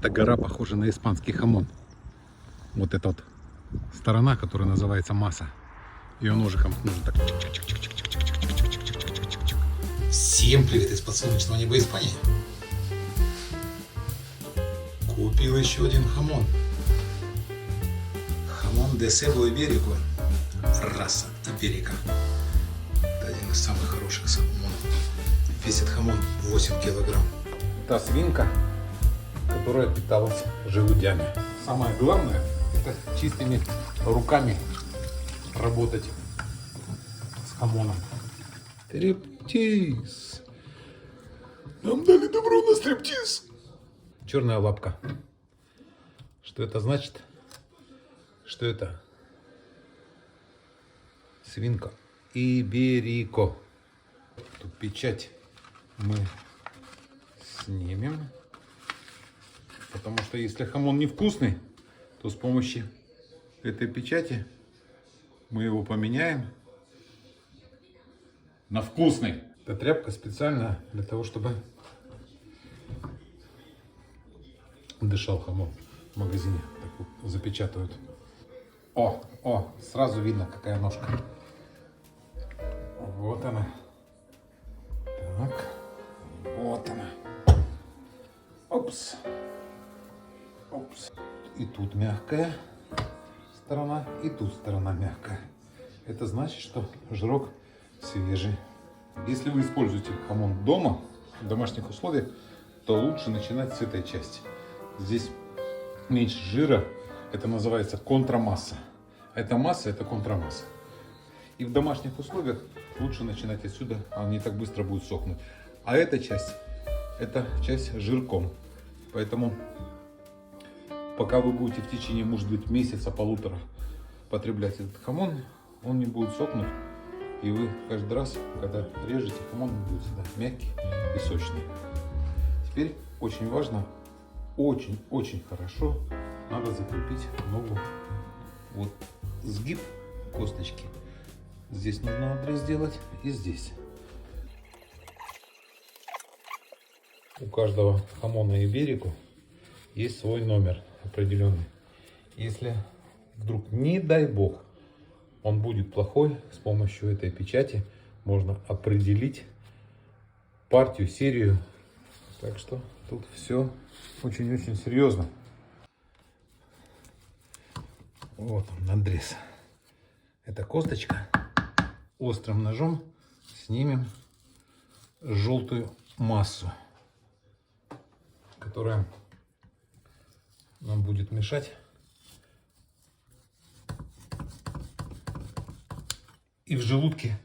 Эта гора похожа на испанский хамон. Вот эта вот сторона, которая называется масса. Ее ножиком нужно так. Всем привет из подсолнечного неба Испании. Купил еще один хамон. Хамон де Себо Иберико. Раса Иберика. Это один из самых хороших хамонов. Весит хамон 8 килограмм. Та свинка, которая питалась желудями. Самое главное, это чистыми руками работать с хамоном. Стриптиз. Нам дали добро на стриптиз. Черная лапка. Что это значит? Что это? Свинка Иберико. Тут печать мы снимем. Потому что если хамон невкусный, то с помощью этой печати мы его поменяем на вкусный. Эта тряпка специально для того, чтобы дышал хамон в магазине. Так вот запечатывают. О, сразу видно, какая ножка. Вот она. Так, вот она. Опс. Опс. И тут мягкая сторона, и тут сторона мягкая. Это значит, что жирок свежий. Если вы используете хамон дома, в домашних условиях, то лучше начинать с этой части. Здесь меньше жира, это называется контрамасса. Эта масса, это контрамасса. И в домашних условиях лучше начинать отсюда, она не так быстро будет сохнуть. А эта часть, это часть жирком. Поэтому пока вы будете в течение, может быть, месяца-полутора потреблять этот хамон, он не будет сохнуть. И вы каждый раз, когда режете, хамон будет всегда мягкий и сочный. Теперь очень важно, очень хорошо надо закрепить ногу. Вот сгиб косточки. Здесь нужно надрез сделать и здесь. У каждого хамона Иберико есть свой номер определенный. Если вдруг, не дай бог, он будет плохой, с помощью этой печати можно определить партию, серию. Так что тут все очень-очень серьезно. Вот он, надрез. Это косточка. Острым ножом снимем желтую массу, которая нам будет мешать и в желудке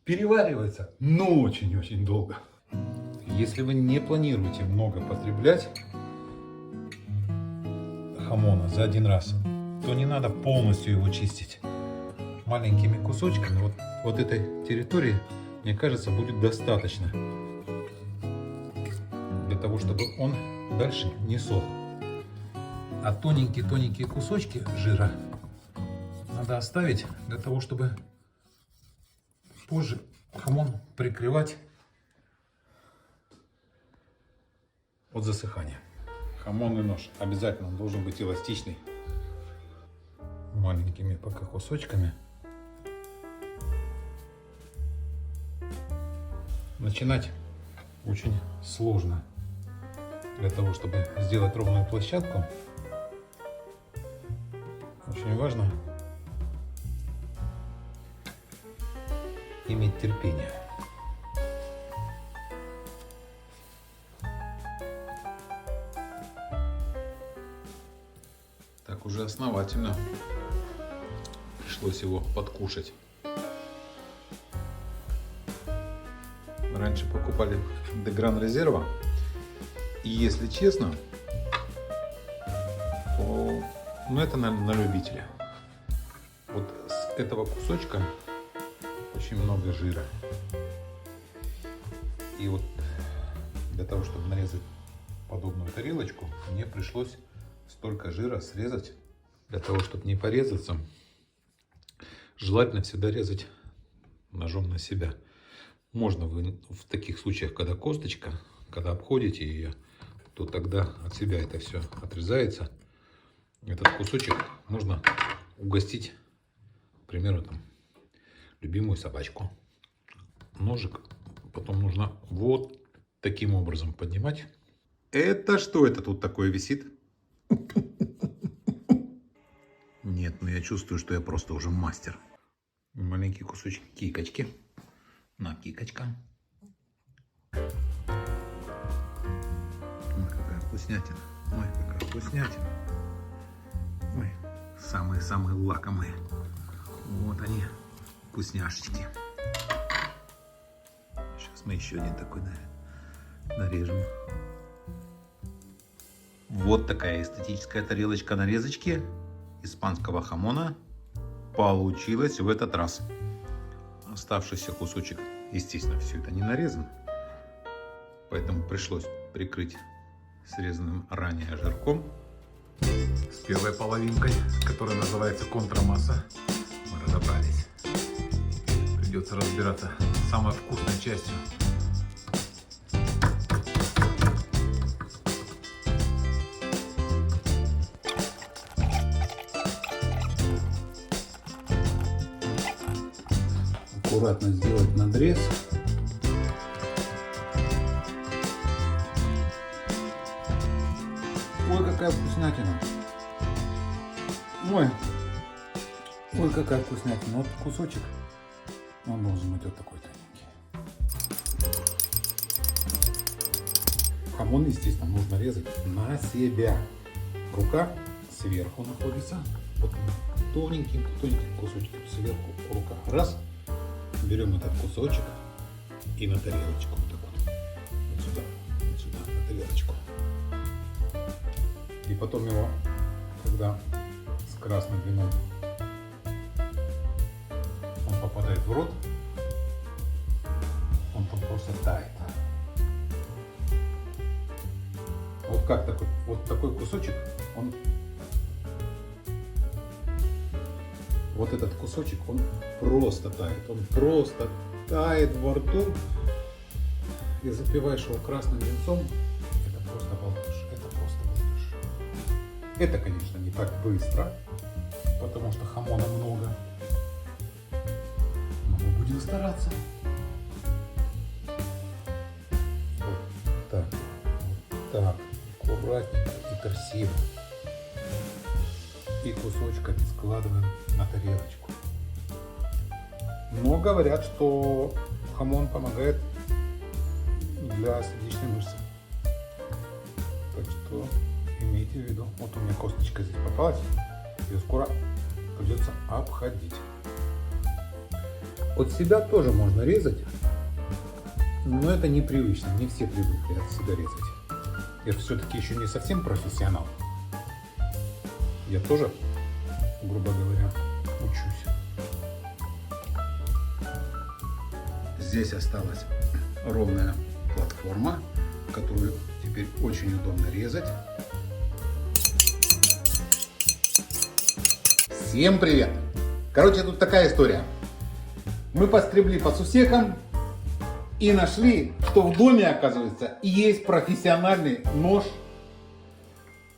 переваривается, но очень-очень долго. Если вы не планируете много потреблять хамона за один раз, то не надо полностью его чистить. Маленькими кусочками вот этой территории, мне кажется, будет достаточно для того, чтобы он дальше не сох. А тоненькие кусочки жира надо оставить для того, чтобы позже хамон прикрывать от засыхания. Хамонный нож обязательно должен быть эластичный. Маленькими пока кусочками. Начинать очень сложно. Для того, чтобы сделать ровную площадку, очень важно иметь терпение. Так уже основательно пришлось его подкушать. Раньше покупали де Гран Резерва. И если честно, то это на любителя. Вот с этого кусочка очень много жира. И вот для того, чтобы нарезать подобную тарелочку, мне пришлось столько жира срезать. Для того, чтобы не порезаться, желательно всегда резать ножом на себя. Можно вы в таких случаях, когда косточка, когда обходите ее, то тогда от себя это все отрезается. Этот кусочек можно угостить, к примеру, там, любимую собачку. Ножик потом нужно вот таким образом поднимать. Это что это тут такое висит? Нет, ну я чувствую, что я просто уже мастер. Маленький кусочек кикочки. На, кикочка. Ой, какая вкуснятина. Ой, какая вкуснятина. Ой, самые-самые лакомые. Вот они, вкусняшечки. Сейчас мы еще один такой нарежем. Вот такая эстетическая тарелочка нарезочки испанского хамона получилась в этот раз. Оставшийся кусочек, естественно, все это не нарезан, поэтому пришлось прикрыть срезанным ранее жирком. С первой половинкой, которая называется контрамасса, мы разобрались. Придется разбираться с самой вкусной частью. Аккуратно сделать надрез. Ой, какая вкуснятина. Ой, какая вкуснятина. Вот кусочек, он должен быть вот такой тоненький. Хамон, естественно, нужно резать на себя. Рука сверху находится. Вот тоненьким кусочком сверху рука. Раз. Берем этот кусочек и на тарелочку. Вот так вот. Вот сюда, на тарелочку. И потом его, когда с красным вином он попадает в рот, он там просто тает. Вот как такой, вот такой кусочек, он, вот этот кусочек, он просто тает во рту, и запиваешь его красным винцом. Это просто балдеж, это просто балдеж. Это, конечно, не так быстро, потому что хамона много, но мы будем стараться. Вот так, аккуратненько и красиво. И кусочками складываем на тарелочку. Но говорят, что хамон помогает для сердечной мышцы. Так что имейте в виду. Вот у меня косточка здесь попалась. Ее скоро придется обходить. От себя тоже можно резать. Но это непривычно. Не все привыкли от себя резать. Я все-таки еще не совсем профессионал. Я тоже, грубо говоря, учусь. Здесь осталась ровная платформа, которую теперь очень удобно резать. Всем привет! Короче, тут такая история. Мы поскребли по сусекам и нашли, что в доме, оказывается, есть профессиональный нож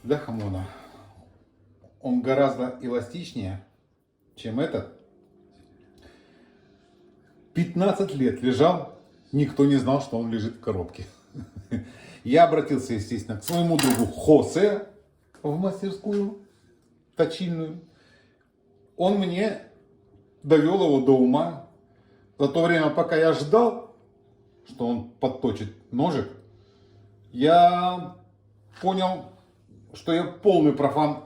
для хамона. Он гораздо эластичнее, чем этот. 15 лет лежал, никто не знал, что он лежит в коробке. Я обратился, естественно, к своему другу Хосе в мастерскую точильную. Он мне довел его до ума. За то время, пока я ждал, что он подточит ножик, я понял, что я полный профан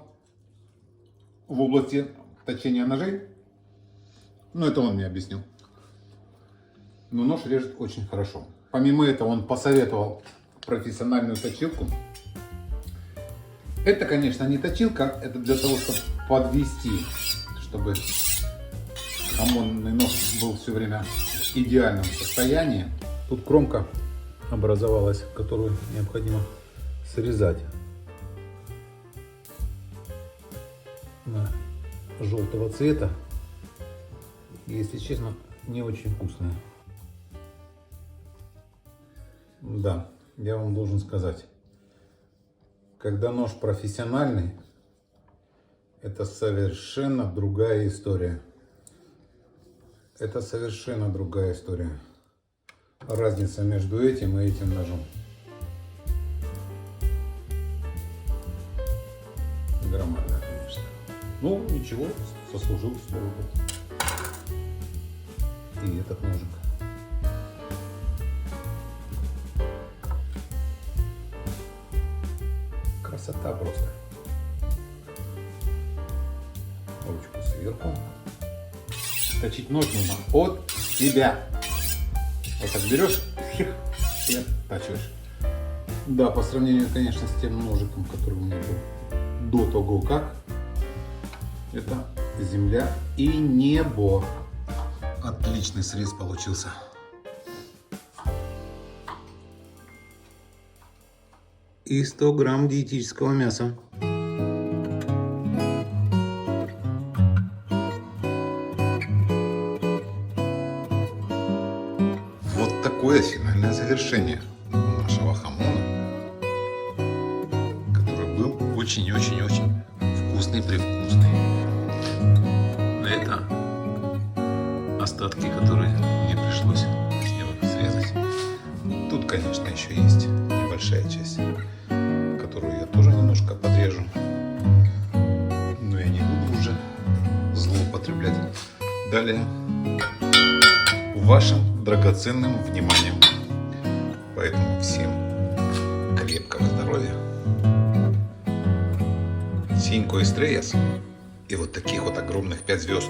в области точения ножей. Но это он мне объяснил. Но нож режет очень хорошо. Помимо этого он посоветовал профессиональную точилку. Это, конечно, не точилка, это для того, чтобы подвести, чтобы хамонный нож был все время в идеальном состоянии. Тут кромка образовалась, которую необходимо срезать. Желтого цвета, если честно, не очень вкусные. Да, я вам должен сказать, Когда нож профессиональный, это совершенно другая история. Это совершенно другая история. Разница между этим и этим ножом. Громадная, конечно. Ну, ничего, сослужил свою работу. И этот ножик. Красота просто. Ручку сверху. Точить нож нужно от себя. Вот так берешь и оттачиваешь. Да, по сравнению, конечно, с тем ножиком, который у меня был до того, как, это земля и небо. Отличный срез получился. И 100 грамм диетического мяса. Вот такое финальное завершение нашего хамона, который был очень-очень-очень вкусный-привкусный. Это остатки, которые мне пришлось с него срезать. Тут, конечно, еще есть небольшая часть, которую я тоже немножко подрежу. Но я не буду уже злоупотреблять. Далее вашим драгоценным вниманием. Поэтому всем крепкого здоровья, 5 estrellas и вот таких вот огромных 5 звезд.